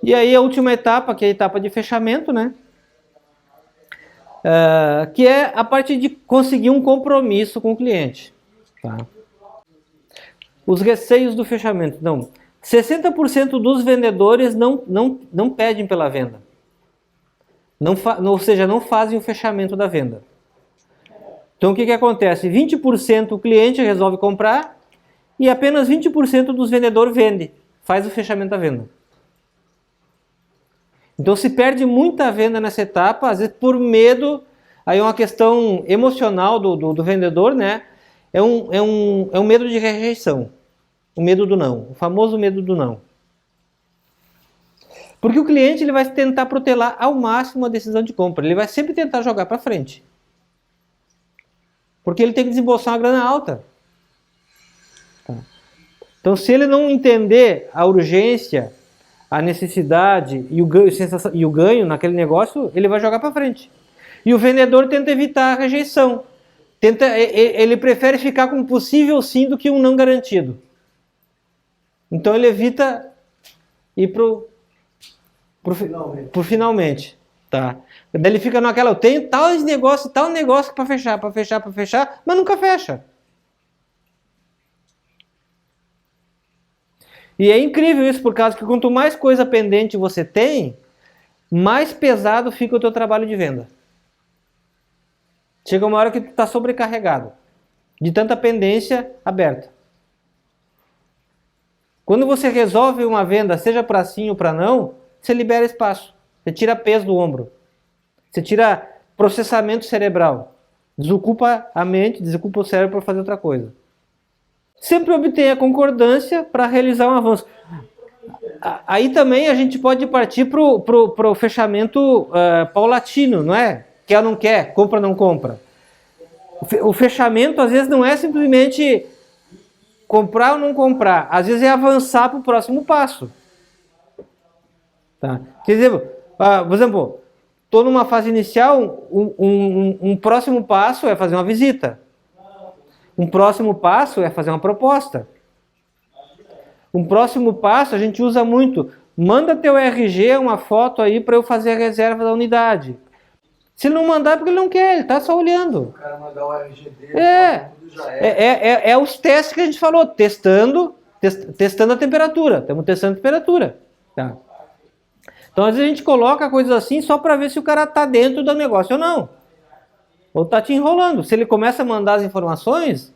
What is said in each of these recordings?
E aí a última etapa, que é a etapa de fechamento, né? Que é a parte de conseguir um compromisso com o cliente. Tá? Os receios do fechamento. Não, 60% dos vendedores não pedem pela venda. Ou seja, não fazem o fechamento da venda. Então o que acontece? 20% o cliente resolve comprar e apenas 20% dos vendedores vende, faz o fechamento da venda. Então se perde muita venda nessa etapa, às vezes por medo, aí é uma questão emocional do vendedor, né? É um medo de rejeição, o medo do não, o famoso medo do não. Porque o cliente ele vai tentar protelar ao máximo a decisão de compra, ele vai sempre tentar jogar para frente. Porque ele tem que desembolsar uma grana alta. Tá. Então se ele não entender a urgência, a necessidade e o ganho naquele negócio, ele vai jogar para frente. E o vendedor tenta evitar a rejeição. Ele prefere ficar com um possível sim do que um não garantido. Então ele evita ir pro finalmente. Tá? Daí ele fica naquela, eu tenho tal negócio para fechar, mas nunca fecha. E é incrível isso, por causa que quanto mais coisa pendente você tem, mais pesado fica o teu trabalho de venda. Chega uma hora que tu está sobrecarregado, de tanta pendência aberta. Quando você resolve uma venda, seja para sim ou para não, você libera espaço, você tira peso do ombro, você tira processamento cerebral, desocupa a mente, desocupa o cérebro para fazer outra coisa. Sempre obtém a concordância para realizar um avanço. Aí também a gente pode partir para o fechamento paulatino, não é? Quer ou não quer, compra ou não compra. O fechamento às vezes não é simplesmente comprar ou não comprar, às vezes é avançar para o próximo passo. Tá? Quer dizer, por exemplo, estou numa fase inicial, um próximo passo é fazer uma visita. Um próximo passo é fazer uma proposta. Um próximo passo a gente usa muito. Manda teu RG, uma foto aí para eu fazer a reserva da unidade. Se ele não mandar é porque ele não quer, ele está só olhando. O cara mandar o RG dele, tudo já é os testes que a gente falou, testando a temperatura. Estamos testando a temperatura. Tá? Então às vezes a gente coloca coisas assim só para ver se o cara está dentro do negócio ou não. Ou está te enrolando. Se ele começa a mandar as informações,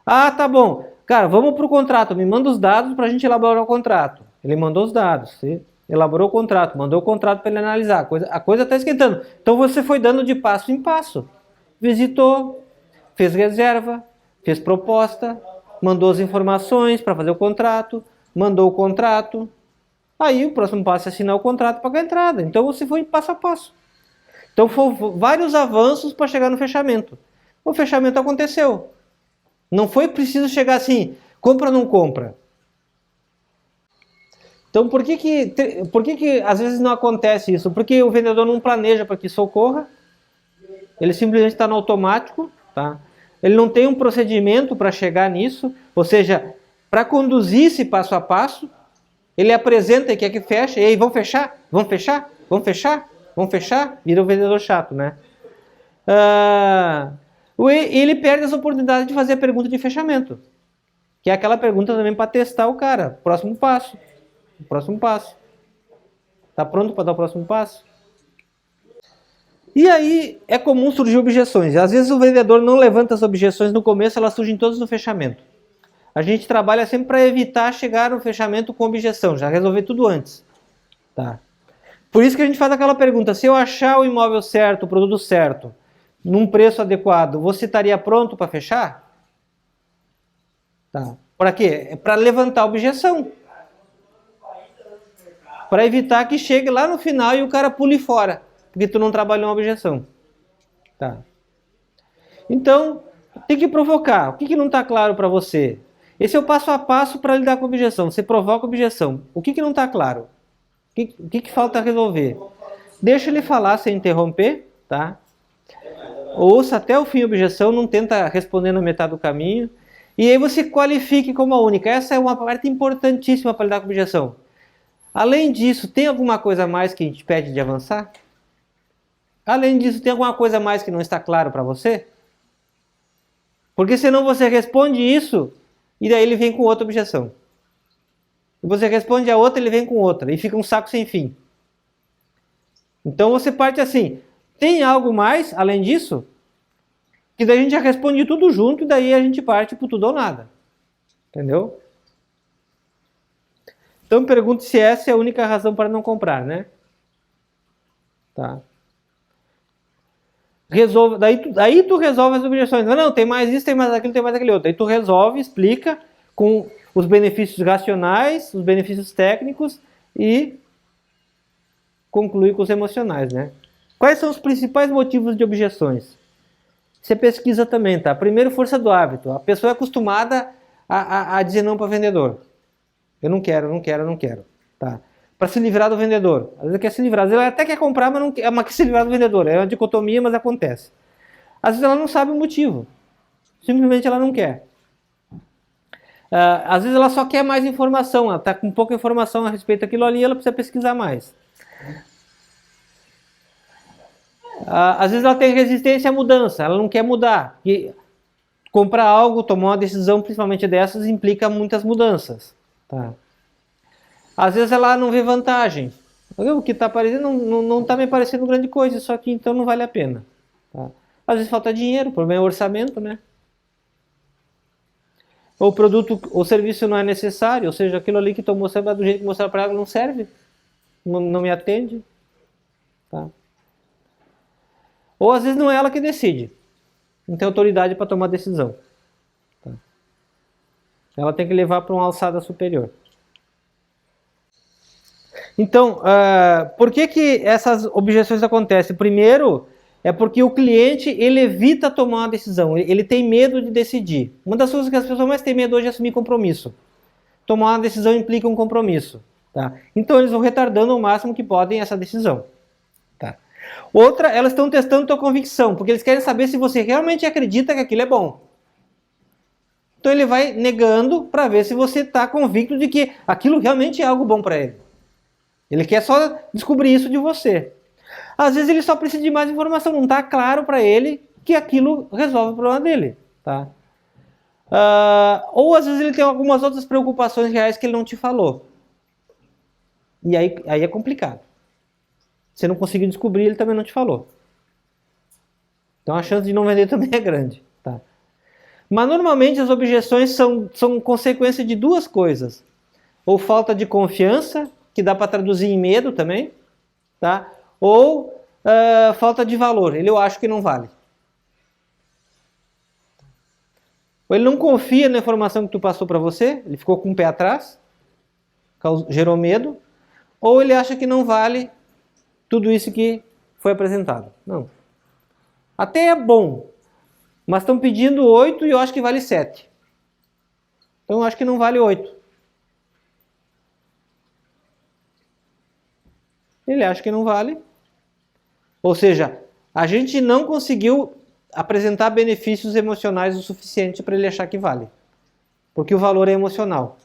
tá bom, cara, vamos para o contrato, me manda os dados para a gente elaborar o contrato. Ele mandou os dados, você elaborou o contrato, mandou o contrato para ele analisar, a coisa está esquentando. Então você foi dando de passo em passo. Visitou, fez reserva, fez proposta, mandou as informações para fazer o contrato, mandou o contrato. Aí o próximo passo é assinar o contrato para pagar a entrada. Então você foi passo a passo. Então foram vários avanços para chegar no fechamento. O fechamento aconteceu. Não foi preciso chegar assim, compra ou não compra. Então por que às vezes não acontece isso? Porque o vendedor não planeja para que isso ocorra. Ele simplesmente está no automático. Tá? Ele não tem um procedimento para chegar nisso. Ou seja, para conduzir esse passo a passo, ele apresenta e quer que feche. E aí, vamos fechar? Vamos fechar? Vamos fechar? Vamos fechar? Vira o vendedor chato, né? Ele perde essa oportunidade de fazer a pergunta de fechamento. Que é aquela pergunta também para testar o cara. Próximo passo. Próximo passo. Está pronto para dar o próximo passo? E aí é comum surgir objeções. Às vezes o vendedor não levanta as objeções no começo, elas surgem todas no fechamento. A gente trabalha sempre para evitar chegar no fechamento com objeção, já resolver tudo antes. Tá? Por isso que a gente faz aquela pergunta, se eu achar o imóvel certo, o produto certo, num preço adequado, você estaria pronto para fechar? Tá. Para quê? É para levantar a objeção. Para evitar que chegue lá no final e o cara pule fora, porque tu não trabalhou uma objeção. Tá. Então, tem que provocar. O que não está claro para você? Esse é o passo a passo para lidar com a objeção. Você provoca a objeção. O que não está claro? O que falta resolver? Deixa ele falar sem interromper, tá? Ouça até o fim a objeção, não tenta responder na metade do caminho. E aí você qualifique como a única. Essa é uma parte importantíssima para lidar com a objeção. Além disso, tem alguma coisa a mais que te impede de avançar? Além disso, tem alguma coisa a mais que não está claro para você? Porque senão você responde isso e daí ele vem com outra objeção. E você responde a outra, ele vem com outra. E fica um saco sem fim. Então você parte assim, tem algo mais além disso? Que daí a gente já responde tudo junto e daí a gente parte pro tudo ou nada. Entendeu? Então pergunto se essa é a única razão para não comprar, né? Tá. Resolve, daí tu resolve as objeções. Não, tem mais isso, tem mais aquilo, tem mais aquele outro. Aí tu resolve, explica com os benefícios racionais, os benefícios técnicos e conclui com os emocionais, né? Quais são os principais motivos de objeções? Você pesquisa também, tá? Primeiro, força do hábito. A pessoa é acostumada a dizer não para vendedor. Eu não quero, não quero, não quero. Tá? Para se livrar do vendedor. Às vezes quer se livrar. Às vezes ela até quer comprar, mas não quer se livrar do vendedor. É uma dicotomia, mas acontece. Às vezes ela não sabe o motivo. Simplesmente ela não quer. Às vezes ela só quer mais informação. Ela está com pouca informação a respeito daquilo ali, ela precisa pesquisar mais. Às vezes ela tem resistência à mudança, ela não quer mudar. E comprar algo, tomar uma decisão, principalmente dessas, implica muitas mudanças. Tá? Às vezes ela não vê vantagem. O que está aparecendo não está me parecendo grande coisa, só que então não vale a pena. Tá? Às vezes falta dinheiro, o problema é o orçamento, né? Ou o produto, o serviço não é necessário, ou seja, aquilo ali que estou mostrando do jeito que mostraram para ela não serve, não me atende. Tá? Ou às vezes não é ela que decide. Não tem autoridade para tomar decisão. Tá? Ela tem que levar para uma alçada superior. Então, por que essas objeções acontecem? Primeiro, é porque o cliente ele evita tomar uma decisão. Ele tem medo de decidir. Uma das coisas que as pessoas mais têm medo hoje é assumir compromisso. Tomar uma decisão implica um compromisso. Tá? Então, eles vão retardando o máximo que podem essa decisão. Tá? Outra, elas estão testando tua convicção, porque eles querem saber se você realmente acredita que aquilo é bom. Então ele vai negando para ver se você está convicto de que aquilo realmente é algo bom para ele. Ele quer só descobrir isso de você. Às vezes ele só precisa de mais informação, não está claro para ele que aquilo resolve o problema dele. Tá? Ou às vezes ele tem algumas outras preocupações reais que ele não te falou. E aí é complicado. Você não conseguiu descobrir, ele também não te falou. Então a chance de não vender também é grande. Tá? Mas normalmente as objeções são consequência de duas coisas. Ou falta de confiança, que dá para traduzir em medo também. Tá? Ou falta de valor. Eu acho que não vale. Ou ele não confia na informação que tu passou para você, ele ficou com o pé atrás, gerou medo. Ou ele acha que não vale tudo isso que foi apresentado. Não. Até é bom, mas estão pedindo 8 e eu acho que vale 7. Então eu acho que não vale 8. Ele acha que não vale. Ou seja, a gente não conseguiu apresentar benefícios emocionais o suficiente para ele achar que vale. Porque o valor é emocional.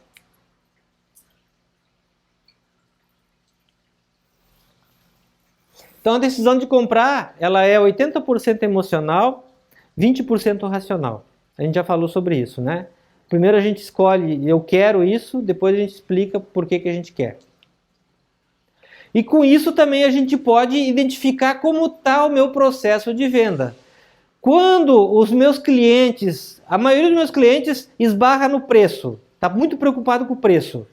Então a decisão de comprar, ela é 80% emocional, 20% racional. A gente já falou sobre isso, né? Primeiro a gente escolhe, eu quero isso, depois a gente explica por que a gente quer. E com isso também a gente pode identificar como está o meu processo de venda. Quando os meus clientes, a maioria dos meus clientes esbarra no preço, está muito preocupado com o preço.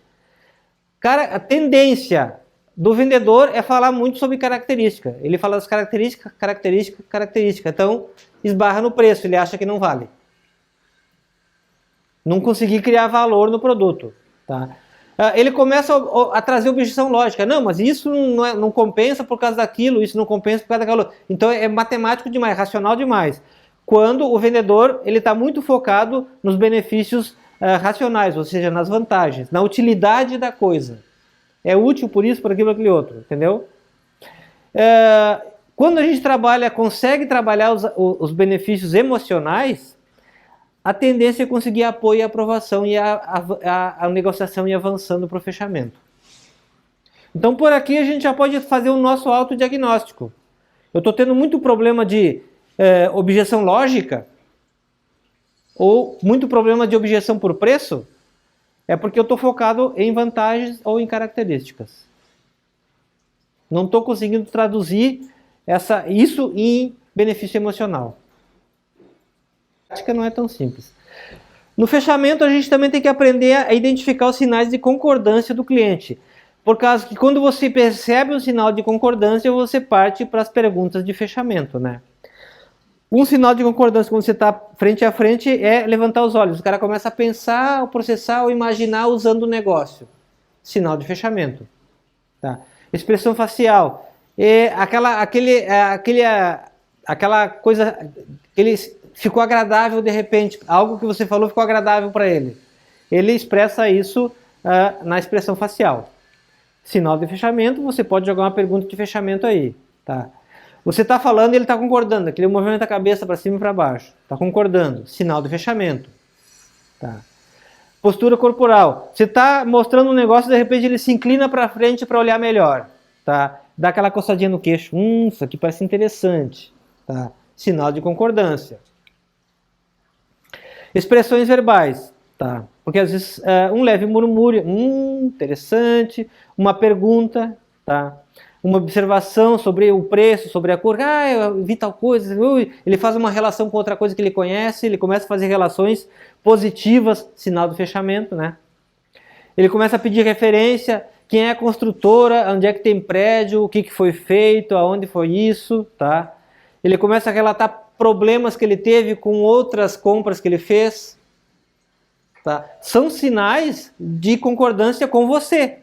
Cara, a tendência do vendedor é falar muito sobre característica. Ele fala das característica. Então, esbarra no preço, ele acha que não vale. Não conseguir criar valor no produto. Tá? Ele começa a trazer objeção lógica. Não, mas isso não compensa por causa daquilo, isso não compensa por causa daquilo. Então, é matemático demais, racional demais. Quando o vendedor está muito focado nos benefícios racionais, ou seja, nas vantagens, na utilidade da coisa. É útil por isso, por aquilo, por aquele outro, entendeu? Quando a gente consegue trabalhar os benefícios emocionais, a tendência é conseguir apoio e aprovação e a negociação ir avançando para o fechamento. Então, por aqui a gente já pode fazer o nosso autodiagnóstico. Eu estou tendo muito problema de objeção lógica, ou muito problema de objeção por preço, é porque eu estou focado em vantagens ou em características. Não estou conseguindo traduzir isso em benefício emocional. A prática não é tão simples. No fechamento, a gente também tem que aprender a identificar os sinais de concordância do cliente. Por causa que quando você percebe o sinal de concordância, você parte para as perguntas de fechamento, né? Um sinal de concordância quando você está frente a frente é levantar os olhos. O cara começa a pensar, ou processar, ou imaginar usando o negócio. Sinal de fechamento. Tá? Expressão facial. Aquela coisa, ele ficou agradável de repente. Algo que você falou ficou agradável para ele. Ele expressa isso na expressão facial. Sinal de fechamento, você pode jogar uma pergunta de fechamento aí. Tá? Você está falando e ele está concordando. Aquele movimento da cabeça para cima e para baixo. Está concordando. Sinal de fechamento. Tá. Postura corporal. Você está mostrando um negócio e de repente ele se inclina para frente para olhar melhor. Tá. Dá aquela coçadinha no queixo. Isso aqui parece interessante. Tá. Sinal de concordância. Expressões verbais. Tá. Porque às vezes um leve murmúrio. Interessante. Uma pergunta. Tá. Uma observação sobre o preço, sobre a cor, eu vi tal coisa, ele faz uma relação com outra coisa que ele conhece, ele começa a fazer relações positivas, sinal do fechamento, né? Ele começa a pedir referência, quem é a construtora, onde é que tem prédio, o que foi feito, aonde foi isso, tá? Ele começa a relatar problemas que ele teve com outras compras que ele fez, tá? São sinais de concordância com você.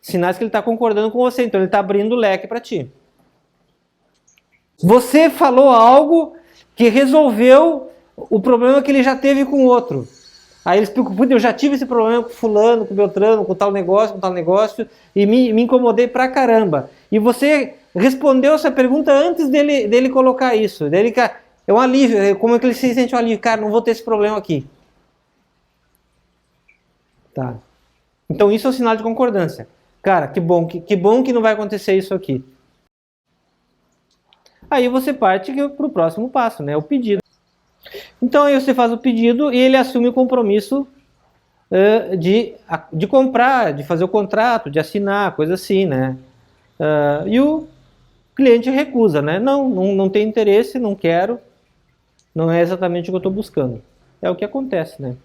Sinais que ele está concordando com você, então ele está abrindo o leque para ti. Você falou algo que resolveu o problema que ele já teve com o outro. Aí ele explica, eu já tive esse problema com fulano, com Beltrano, com tal negócio, e me incomodei pra caramba. E você respondeu essa pergunta antes dele colocar isso. É um alívio, como é que ele se sente um alívio? Cara, não vou ter esse problema aqui. Tá. Então isso é um sinal de concordância. Cara, que bom que não vai acontecer isso aqui. Aí você parte para o próximo passo, né? O pedido. Então aí você faz o pedido e ele assume o compromisso de comprar, de fazer o contrato, de assinar, coisa assim, né? E o cliente recusa, né? Não tem interesse, não quero, não é exatamente o que eu estou buscando. É o que acontece, né?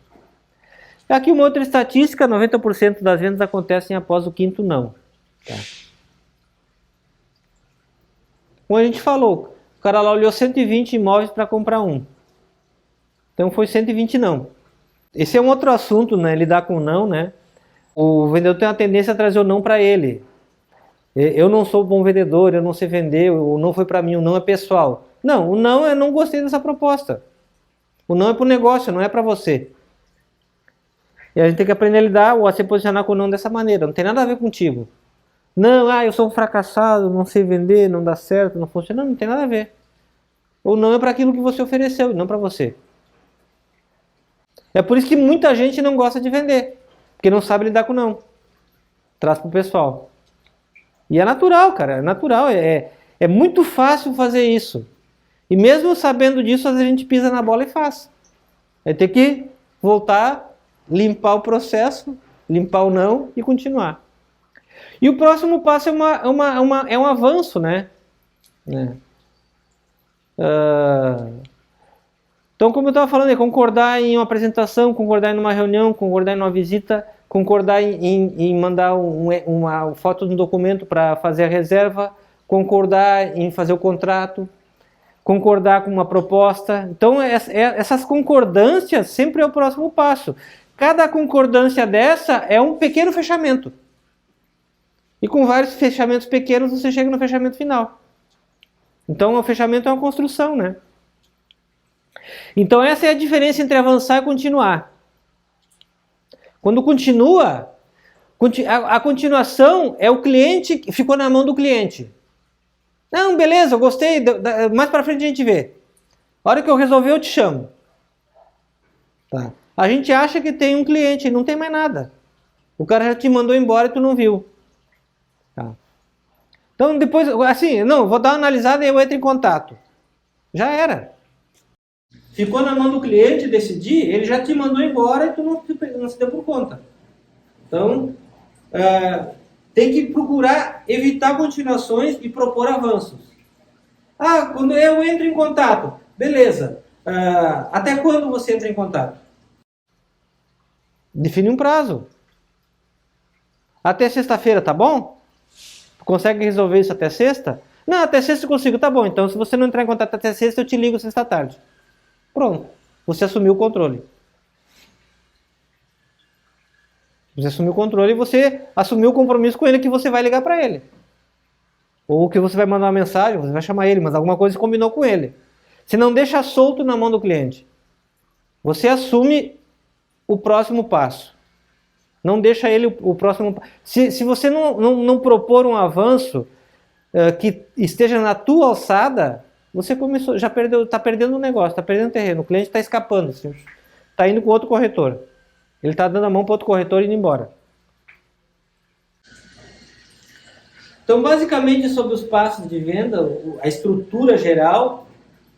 Aqui uma outra estatística, 90% das vendas acontecem após o quinto não. Tá. Como a gente falou, o cara lá olhou 120 imóveis para comprar um. Então foi 120 não. Esse é um outro assunto, né? Lidar com não, né? O vendedor tem uma tendência a trazer o não para ele. Eu não sou bom vendedor, eu não sei vender, o não foi para mim, o não é pessoal. Não, o não é não gostei dessa proposta. O não é para o negócio, não é para você. E a gente tem que aprender a lidar ou a se posicionar com o não dessa maneira. Não tem nada a ver contigo. Não, eu sou um fracassado, não sei vender, não dá certo, não funciona. Não tem nada a ver. O não é para aquilo que você ofereceu, não para você. É por isso que muita gente não gosta de vender. Porque não sabe lidar com o não. Traz para o pessoal. E é natural, cara. É natural. É muito fácil fazer isso. E mesmo sabendo disso, às vezes a gente pisa na bola e faz. Aí tem que voltar, limpar o processo, limpar o não e continuar. E o próximo passo é um avanço, né? Então, como eu estava falando, é concordar em uma apresentação, concordar em uma reunião, concordar em uma visita, concordar em mandar uma foto de um documento para fazer a reserva, concordar em fazer o contrato, concordar com uma proposta. Então, essas concordâncias sempre é o próximo passo. Cada concordância dessa é um pequeno fechamento. E com vários fechamentos pequenos, você chega no fechamento final. Então, o fechamento é uma construção, né? Então, essa é a diferença entre avançar e continuar. Quando continua, a continuação é o cliente que ficou na mão do cliente. Não, beleza, eu gostei, mais para frente a gente vê. A hora que eu resolver, eu te chamo. Tá. A gente acha que tem um cliente e não tem mais nada. O cara já te mandou embora e tu não viu. Tá. Então depois, assim, não, vou dar uma analisada e eu entro em contato. Já era. Ficou na mão do cliente decidir, ele já te mandou embora e tu não se deu por conta. Então, tem que procurar evitar continuações e propor avanços. Ah, quando eu entro em contato, beleza. Até quando você entra em contato? Define um prazo. Até sexta-feira, tá bom? Consegue resolver isso até sexta? Não, até sexta eu consigo, tá bom. Então, se você não entrar em contato até sexta, eu te ligo sexta-tarde. Pronto. Você assumiu o controle. Você assumiu o controle e você assumiu o compromisso com ele que você vai ligar para ele. Ou que você vai mandar uma mensagem, você vai chamar ele, mas alguma coisa você combinou com ele. Você não deixa solto na mão do cliente. Você assume o próximo passo. Não deixa ele o próximo... Se você não propor um avanço que esteja na tua alçada, você começou, já perdeu, está perdendo o negócio, está perdendo terreno. O cliente está escapando, está indo com outro corretor. Ele está dando a mão para outro corretor e indo embora. Então, basicamente, sobre os passos de venda, a estrutura geral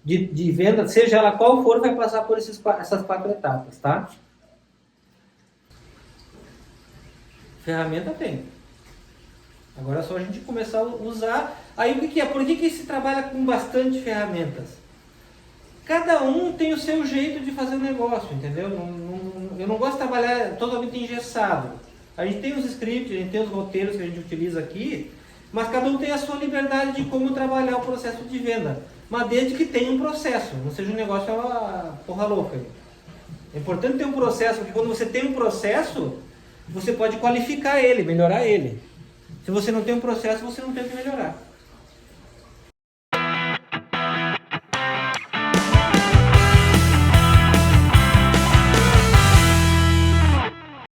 de venda, seja ela qual for, vai passar por essas 4 etapas, tá? Ferramenta tem. Agora é só a gente começar a usar. Aí o que é? Por que se trabalha com bastante ferramentas? Cada um tem o seu jeito de fazer o negócio, entendeu? Eu não gosto de trabalhar totalmente engessado. A gente tem os scripts, a gente tem os roteiros que a gente utiliza aqui, mas cada um tem a sua liberdade de como trabalhar o processo de venda. Mas desde que tenha um processo, não seja um negócio porra louca. É importante ter um processo, porque quando você tem um processo, você pode qualificar ele, melhorar ele. Se você não tem um processo, você não tem o que melhorar.